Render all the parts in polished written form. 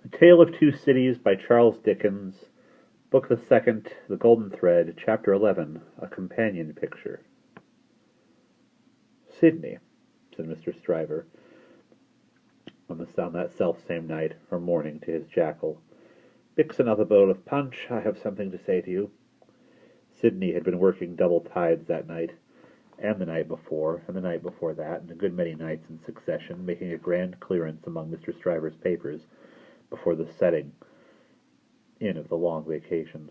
A Tale of Two Cities by Charles Dickens, Book the Second, The Golden Thread, Chapter 11, A Companion Picture. "Sidney," said Mr. Stryver, on that self-same night, or morning, to his jackal, "mix another bowl of punch. I have something to say to you." Sidney had been working double tides that night, and the night before, and the night before that, and a good many nights in succession, making a grand clearance among Mr. Stryver's papers before the setting in of the long vacation.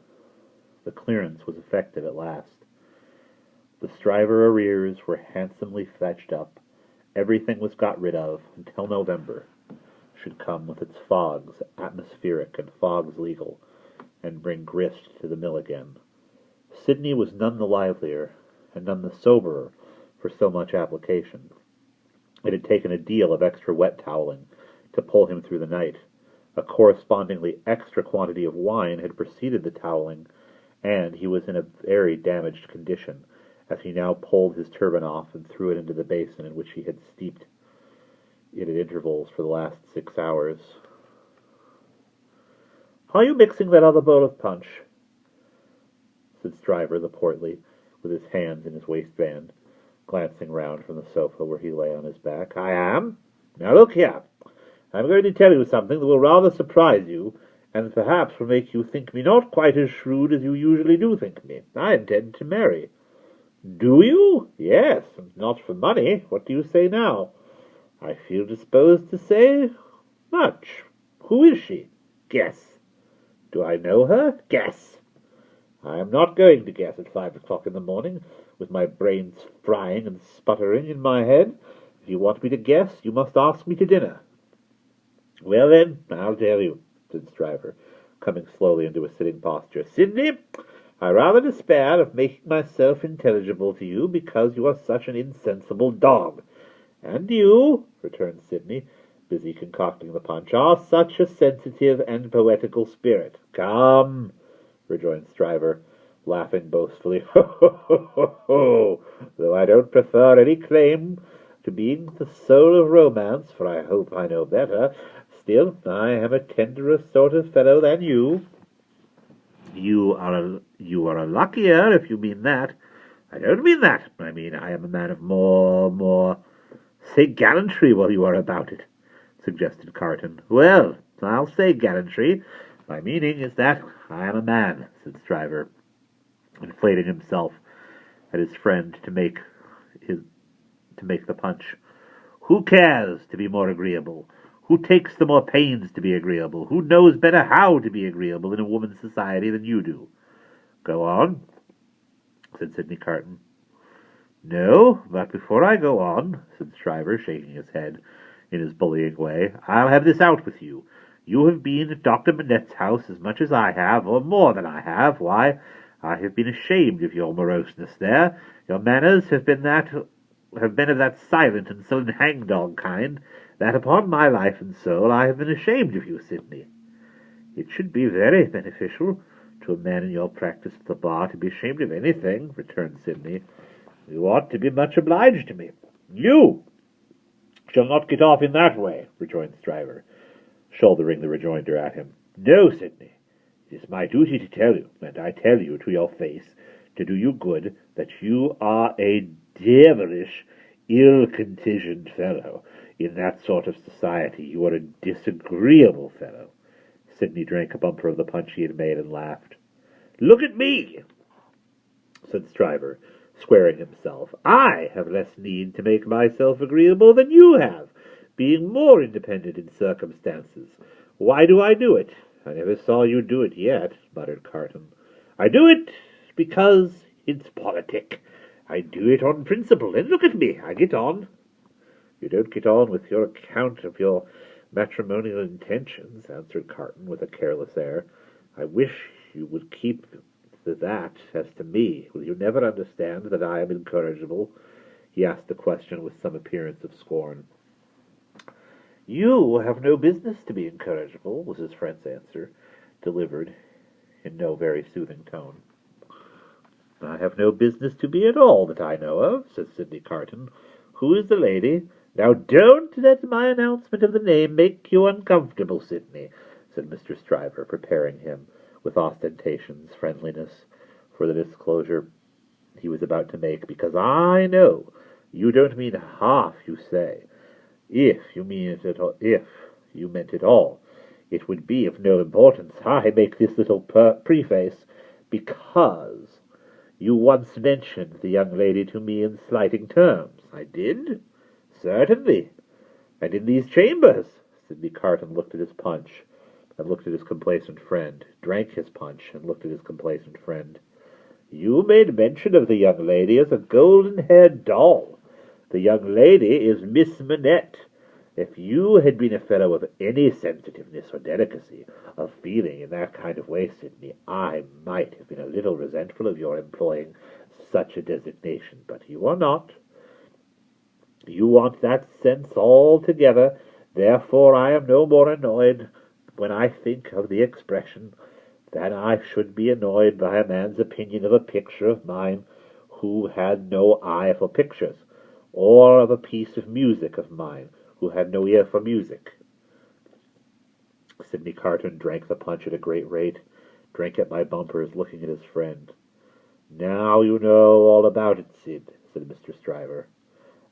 The clearance was effective at last. The Stryver arrears were handsomely fetched up. Everything was got rid of until November should come with its fogs atmospheric and fogs legal, and bring grist to the mill again. Sidney was none the livelier and none the soberer for so much application. It had taken a deal of extra wet toweling to pull him through the night. A correspondingly extra quantity of wine had preceded the toweling, and he was in a very damaged condition as he now pulled his turban off and threw it into the basin in which he had steeped it at intervals for the last 6 hours. "Are you mixing that other bowl of punch?" said Stryver the portly, with his hands in his waistband, glancing round from the sofa where he lay on his back. "I am. Now look here. I'm going to tell you something that will rather surprise you, and perhaps will make you think me not quite as shrewd as you usually do think me. I intend to marry." "Do you?" "Yes, and not for money. What do you say now?" "I feel disposed to say much." "Who is she?" "Guess." "Do I know her?" "Guess." "I am not going to guess at 5 o'clock in the morning, with my brains frying and sputtering in my head. If you want me to guess, you must ask me to dinner." "Well, then, I'll tell you," said Stryver, coming slowly into a sitting posture. "Sidney, I rather despair of making myself intelligible to you, because you are such an insensible dog. And you," returned Sidney, busy concocting the punch, "are such a sensitive and poetical spirit." "Come," rejoined Stryver, laughing boastfully, "ho, ho, ho, ho, ho! Though I don't prefer any claim to being the soul of romance, for I hope I know better, still I am a tenderer sort of fellow than you." You are a luckier, if you mean that." "I don't mean that. I mean I am a man of more, say gallantry while you are about it," suggested Carton. "Well, I'll say gallantry. My meaning is that I am a man," said Stryver, inflating himself at his friend to make the punch. "Who cares to be more agreeable? Who takes the more pains to be agreeable? Who knows better how to be agreeable in a woman's society than you do?" "Go on," said Sidney Carton. "No, but before I go on," said Stryver, shaking his head in his bullying way, "I'll have this out with you. You have been at Dr. Manette's house as much as I have, or more than I have. Why, I have been ashamed of your moroseness there. Your manners have been of that silent and sullen hangdog kind, that, upon my life and soul, I have been ashamed of you, Sidney." "It should be very beneficial to a man in your practice at the bar to be ashamed of anything," returned Sidney. "You ought to be much obliged to me." "You shall not get off in that way," rejoined Stryver, shouldering the rejoinder at him. "No, Sidney, it is my duty to tell you, and I tell you to your face, to do you good, that you are a devilish, ill-conditioned fellow. In that sort of society you are a disagreeable fellow." Sidney drank a bumper of the punch he had made and laughed. "Look at me," said Stryver, squaring himself. "I have less need to make myself agreeable than you have, being more independent in circumstances. Why do I do it?" "I never saw you do it yet," muttered Carton. "I do it because it's politic. I do it on principle, and look at me, I get on." "You don't get on with your account of your matrimonial intentions," answered Carton with a careless air. "I wish you would keep to that. As to me, will you never understand that I am incorrigible?" He asked the question with some appearance of scorn. "You have no business to be incorrigible," was his friend's answer, delivered in no very soothing tone. "I have no business to be at all, that I know of," said Sidney Carton. "Who is the lady?" "Now don't let my announcement of the name make you uncomfortable, Sidney," said Mr. Stryver, preparing him, with ostentatious friendliness, for the disclosure he was about to make, because I know you don't mean half you say. If you meant it all, it would be of no importance. I make this little preface because you once mentioned the young lady to me in slighting terms. I did? Certainly. And in these chambers. Sidney Carton looked at his punch, and looked at his complacent friend, drank his punch, and looked at his complacent friend. You made mention of the young lady as a golden-haired doll. The young lady is Miss Manette. If you had been a fellow of any sensitiveness or delicacy of feeling in that kind of way, Sidney, I might have been a little resentful of your employing such a designation, but you are not. You want that sense altogether. Therefore I am no more annoyed when I think of the expression than I should be annoyed by a man's opinion of a picture of mine who had no eye for pictures, or of a piece of music of mine who had no ear for music. Sidney Carton drank the punch at a great rate, drank it by bumpers, looking at his friend. Now you know all about it, Sid, said Mr. Stryver.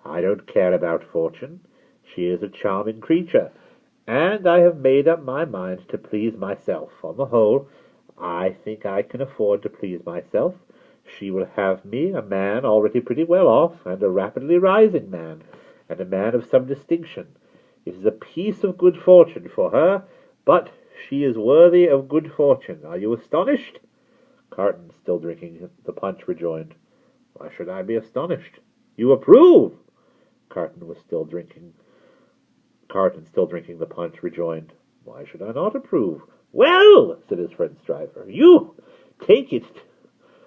I don't care about Fortune. She is a charming creature, and I have made up my mind to please myself. On the whole, I think I can afford to please myself. She will have me, a man already pretty well off, and a rapidly rising man, and a man of some distinction. It is a piece of good fortune for her, but she is worthy of good fortune. Are you astonished? Carton, still drinking the punch, rejoined, Why should I be astonished? You approve? Carton, still drinking the punch, rejoined, Why should I not approve? Well, said his friend Stryver, you take it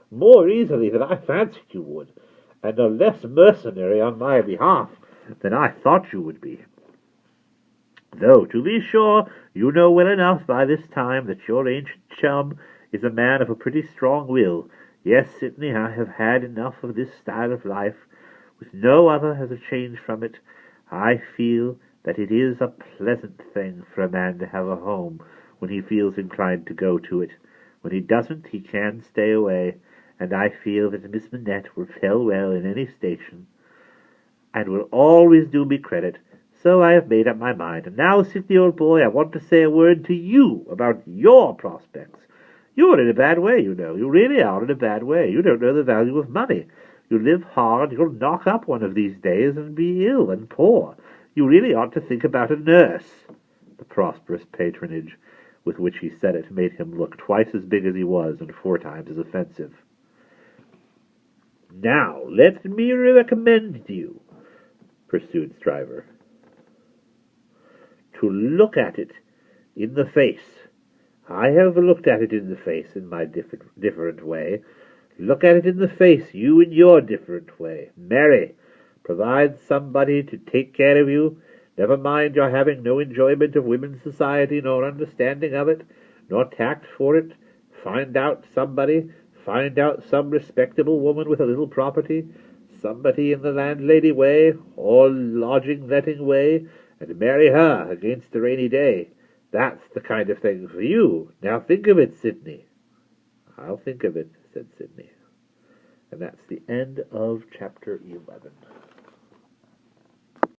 more easily than I fancied you would, and are less mercenary on my behalf than I thought you would be. Though, to be sure, you know well enough by this time that your ancient chum is a man of a pretty strong will. Yes, Sidney, I have had enough of this style of life, with no other as a change from it. I feel that it is a pleasant thing for a man to have a home when he feels inclined to go to it. When he doesn't, he can stay away, and I feel that Miss Manette will tell well in any station, and will always do me credit. So I have made up my mind. And now, Sidney, old boy, I want to say a word to you about your prospects. You're in a bad way, you know. You really are in a bad way. You don't know the value of money. You live hard, you'll knock up one of these days and be ill and poor. You really ought to think about a nurse. The prosperous patronage with which he said it made him look twice as big as he was and 4 times as offensive. Now, let me recommend you, pursued Stryver, to look at it in the face. I have looked at it in the face in my different way. Look at it in the face, you in your different way. Marry. Provide somebody to take care of you. Never mind your having no enjoyment of women's society, nor understanding of it, nor tact for it. Find out somebody. Find out some respectable woman with a little property, somebody in the landlady way, or lodging-letting way, and marry her against a rainy day. That's the kind of thing for you. Now think of it, Sidney. I'll think of it, said Sidney. And that's the end of chapter 11.